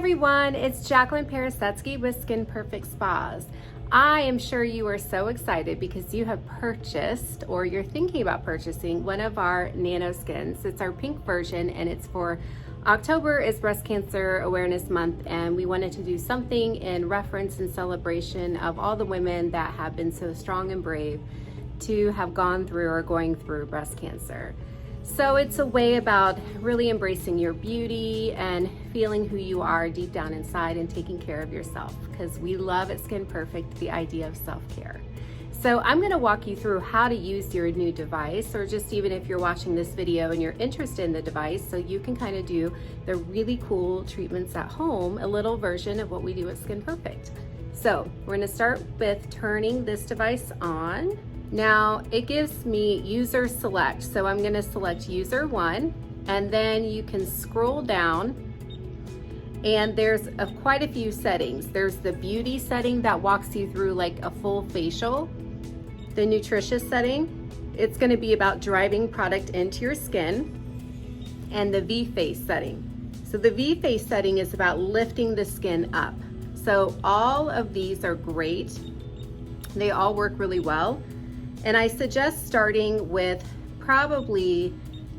everyone, it's Jaclyn Peresetsky with Skin Perfect Spas. I am sure you are so excited because you have purchased or you're thinking about purchasing one of our Nano skins. It's our pink version and it's for October is Breast Cancer Awareness Month, and we wanted to do something in reference and celebration of all the women that have been so strong and brave to have gone through or going through breast cancer. So it's a way about really embracing your beauty and feeling who you are deep down inside and taking care of yourself, because we love at Skin Perfect the idea of self-care. So I'm going to walk you through how to use your new device, or just even if you're watching this video and you're interested in the device, so you can kind of do the really cool treatments at home, a little version of what we do at Skin Perfect. So we're going to start with turning this device on. Now it gives me user select, so I'm going to select user 1, and then you can scroll down and there's quite a few settings. There's the beauty setting that walks you through like a full facial. The nutritious setting, it's going to be about driving product into your skin, and the V-face setting. So the V-face setting is about lifting the skin up. So all of these are great. They all work really well. And I suggest starting with probably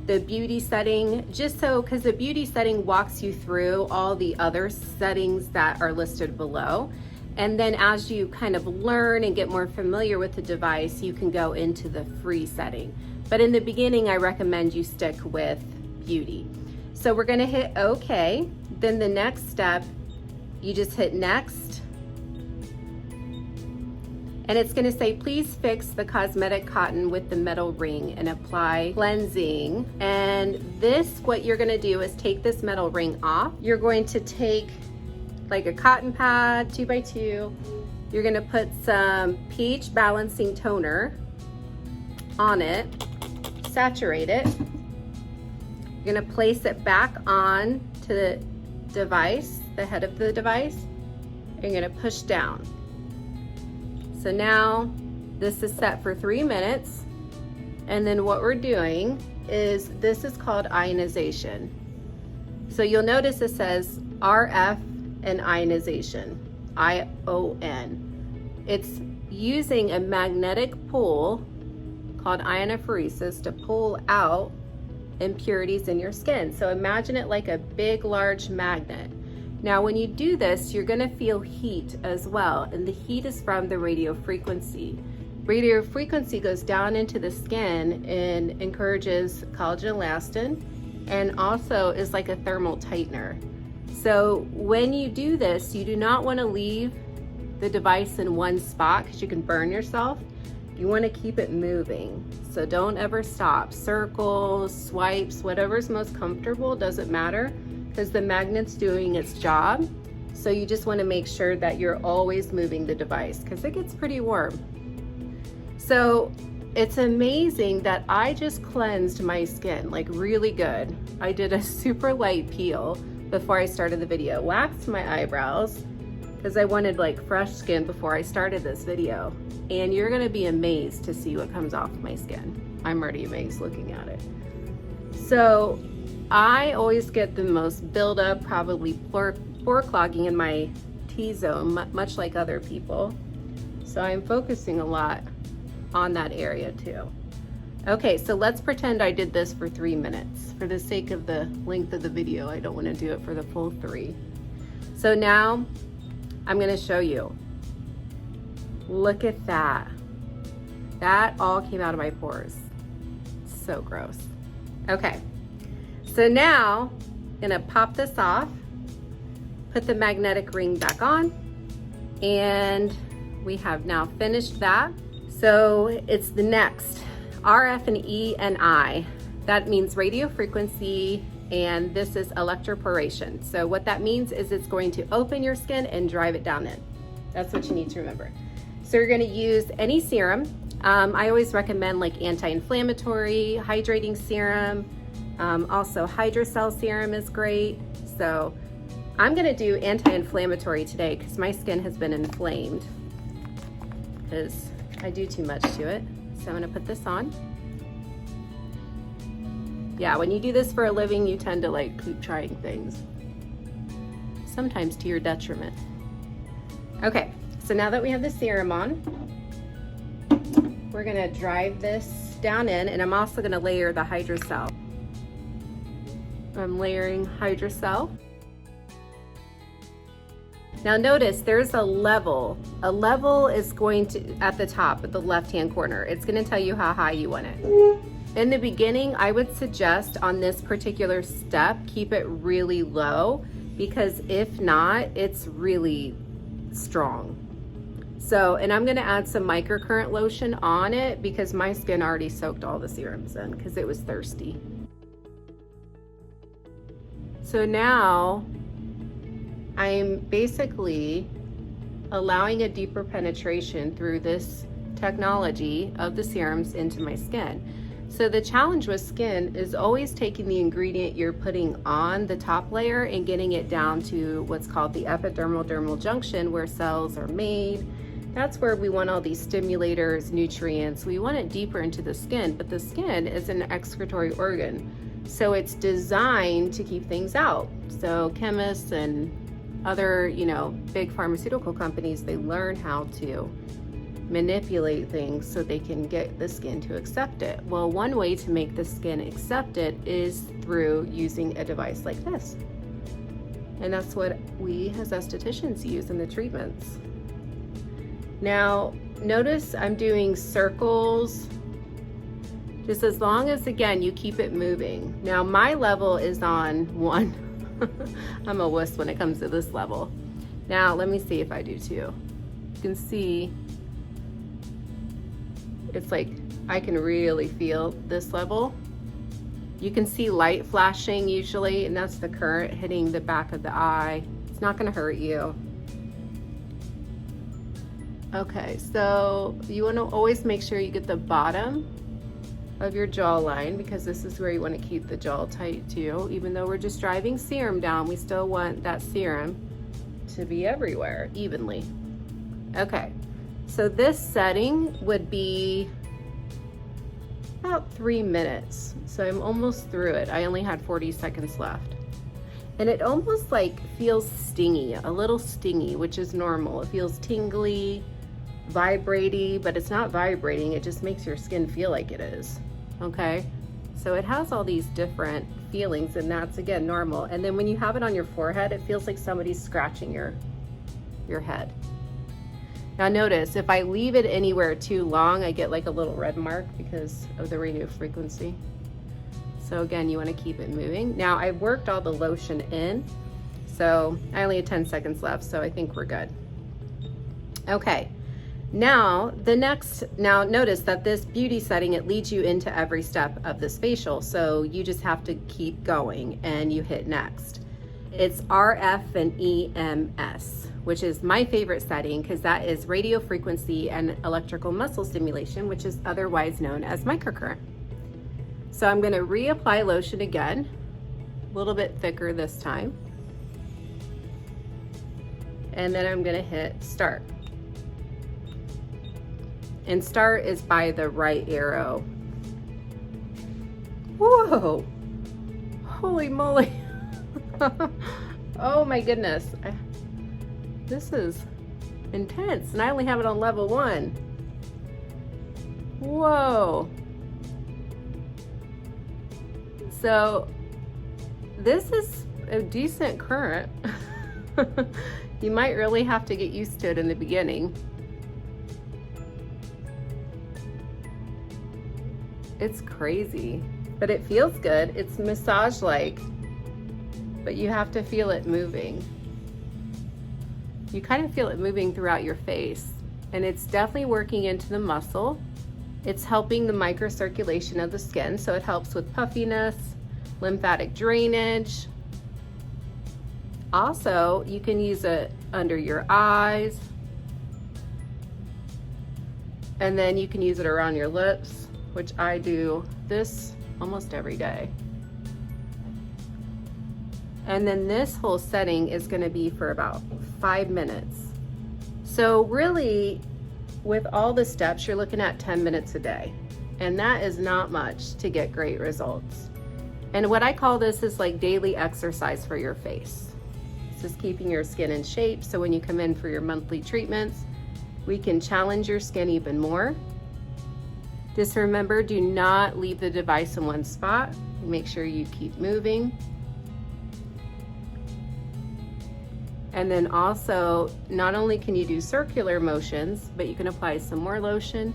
the beauty setting, just so, because the beauty setting walks you through all the other settings that are listed below. And then as you kind of learn and get more familiar with the device, you can go into the free setting. But in the beginning, I recommend you stick with beauty. So we're gonna hit OK. Then the next step, you just hit next. And it's gonna say, please fix the cosmetic cotton with the metal ring and apply cleansing. And this, what you're gonna do is take this metal ring off. You're going to take like a cotton pad, 2x2. You're gonna put some pH balancing toner on it, saturate it. You're gonna place it back on to the device, the head of the device. You're gonna push down. So now this is set for 3 minutes. And then what we're doing is, this is called ionization. So you'll notice it says RF and ionization, ION. It's using a magnetic pull called ionophoresis to pull out impurities in your skin. So imagine it like a big, large magnet. Now, when you do this, you're gonna feel heat as well, and the heat is from the radio frequency. Radio frequency goes down into the skin and encourages collagen elastin, and also is like a thermal tightener. So when you do this, you do not want to leave the device in one spot because you can burn yourself. You want to keep it moving. So don't ever stop. Circles, swipes, whatever's most comfortable, doesn't matter, because the magnet's doing its job. So you just want to make sure that you're always moving the device because it gets pretty warm. So it's amazing that I just cleansed my skin like really good. I did a super light peel before I started the video, waxed my eyebrows because I wanted like fresh skin before I started this video. And you're gonna be amazed to see what comes off my skin. I'm already amazed looking at it. So I always get the most buildup, probably pore clogging in my T-zone, much like other people. So I'm focusing a lot on that area too. Okay, so let's pretend I did this for 3 minutes. For the sake of the length of the video, I don't want to do it for the full 3. So now I'm going to show you. Look at that. That all came out of my pores. So gross. Okay, so now I'm going to pop this off, put the magnetic ring back on, and we have now finished that. So it's the next. RF and E and I. That means radio frequency, and this is electroporation. So what that means is it's going to open your skin and drive it down in. That's what you need to remember. So you're gonna use any serum. I always recommend like anti-inflammatory, hydrating serum. Also Hydrocell serum is great. So I'm gonna do anti-inflammatory today because my skin has been inflamed because I do too much to it. So I'm gonna put this on. Yeah, when you do this for a living, you tend to like keep trying things. sometimes to your detriment. Okay, so now that we have the serum on, we're gonna drive this down in, and I'm also gonna layer the Hydrocell. I'm layering Hydrocell. Now notice there's a level. A level is going to, at the top, at the left-hand corner, it's gonna tell you how high you want it. In the beginning, I would suggest on this particular step, keep it really low, because if not, it's really strong. So, and I'm gonna add some microcurrent lotion on it because my skin already soaked all the serums in because it was thirsty. So now I'm basically allowing a deeper penetration through this technology of the serums into my skin. So the challenge with skin is always taking the ingredient you're putting on the top layer and getting it down to what's called the epidermal-dermal junction, where cells are made. That's where we want all these stimulators, nutrients. We want it deeper into the skin, but the skin is an excretory organ. So it's designed to keep things out. So chemists and other, big pharmaceutical companies, they learn how to manipulate things so they can get the skin to accept it. Well, one way to make the skin accept it is through using a device like this. And that's what we as estheticians use in the treatments. Now, notice I'm doing circles, just as long as, again, you keep it moving. Now, my level is on 1. I'm a wuss when it comes to this level. Now, let me see if I do 2. You can see it's like I can really feel this level. You can see light flashing usually, and that's the current hitting the back of the eye. It's not gonna hurt you. Okay, so you wanna always make sure you get the bottom of your jawline, because this is where you wanna keep the jaw tight too. Even though we're just driving serum down, we still want that serum to be everywhere evenly. Okay. So this setting would be about 3 minutes. So I'm almost through it. I only had 40 seconds left. And it almost like feels stingy, a little stingy, which is normal. It feels tingly, vibrating, but it's not vibrating. It just makes your skin feel like it is, okay? So it has all these different feelings, and that's, again, normal. And then when you have it on your forehead, it feels like somebody's scratching your head. Now notice, if I leave it anywhere too long, I get like a little red mark because of the radio frequency. So again, you want to keep it moving. Now I worked all the lotion in, so I only had 10 seconds left, so I think we're good. Okay, now notice that this beauty setting, it leads you into every step of this facial, so you just have to keep going and you hit next. It's RF and EMS, which is my favorite setting because that is radio frequency and electrical muscle stimulation, which is otherwise known as microcurrent. So I'm going to reapply lotion again, a little bit thicker this time. And then I'm going to hit start. And start is by the right arrow. Whoa! Holy moly! Oh my goodness. This is intense, and I only have it on level 1. Whoa. So this is a decent current. You might really have to get used to it in the beginning. It's crazy, but it feels good. It's massage-like, but you have to feel it moving. You kind of feel it moving throughout your face, and it's definitely working into the muscle. It's helping the microcirculation of the skin, so it helps with puffiness, lymphatic drainage. Also, you can use it under your eyes, and then you can use it around your lips, which I do this almost every day. And then this whole setting is going to be for about 5 minutes. So really, with all the steps, you're looking at 10 minutes a day. And that is not much to get great results. And what I call this is like daily exercise for your face. This is keeping your skin in shape, so when you come in for your monthly treatments, we can challenge your skin even more. Just remember, do not leave the device in one spot. Make sure you keep moving. And then also, not only can you do circular motions, but you can apply some more lotion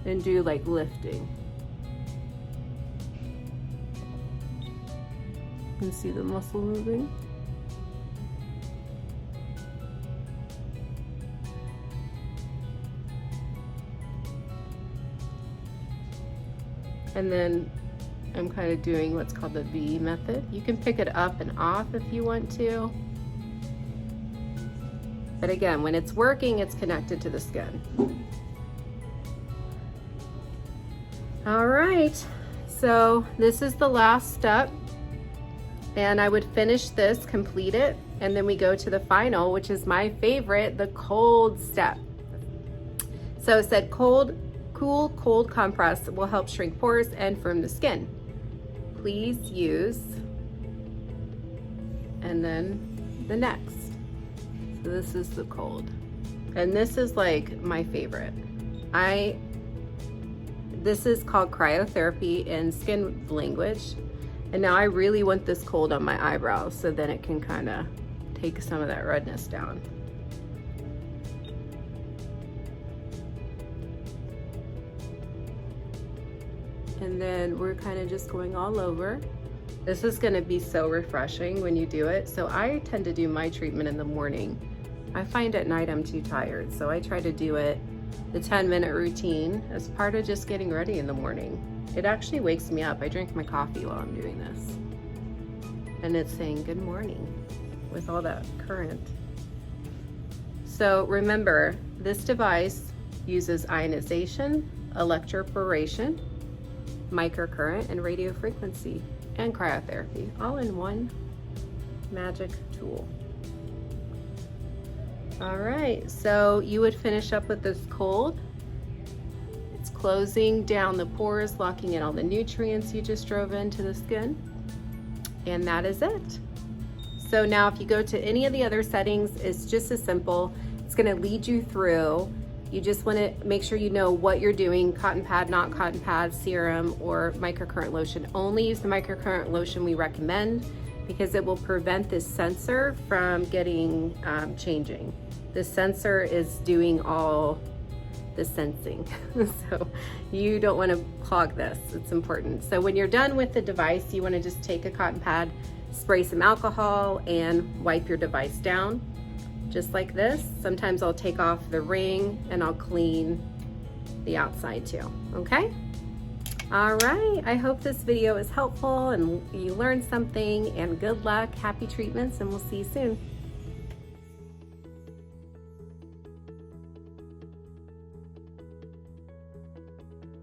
and do like lifting. You can see the muscle moving. And then I'm kind of doing what's called the V method. You can pick it up and off if you want to. But again, when it's working, it's connected to the skin. All right, so this is the last step. And I would finish this, complete it, and then we go to the final, which is my favorite, the cold step. So it said cool, cold compress will help shrink pores and firm the skin. Please use, and then the next. So this is the cold. And this is like my favorite. This is called cryotherapy in skin language. And now I really want this cold on my eyebrows so then it can kind of take some of that redness down. And then we're kind of just going all over. This is going to be so refreshing when you do it. So I tend to do my treatment in the morning. I find at night I'm too tired, so I try to do it, the 10-minute routine, as part of just getting ready in the morning. It actually wakes me up. I drink my coffee while I'm doing this. And it's saying good morning with all that current. So remember, this device uses ionization, electroporation, microcurrent, and radio frequency, and cryotherapy, all in one magic tool. All right, so you would finish up with this cold. It's closing down the pores, locking in all the nutrients you just drove into the skin. And that is it. So now if you go to any of the other settings, it's just as simple. It's gonna lead you through. You just wanna make sure you know what you're doing, cotton pad, not cotton pad, serum, or microcurrent lotion. Only use the microcurrent lotion we recommend because it will prevent this sensor from getting changing. The sensor is doing all the sensing. So you don't want to clog this, it's important. So when you're done with the device, you want to just take a cotton pad, spray some alcohol, and wipe your device down, just like this. Sometimes I'll take off the ring and I'll clean the outside too, okay? All right, I hope this video is helpful and you learned something, and good luck, happy treatments, and we'll see you soon.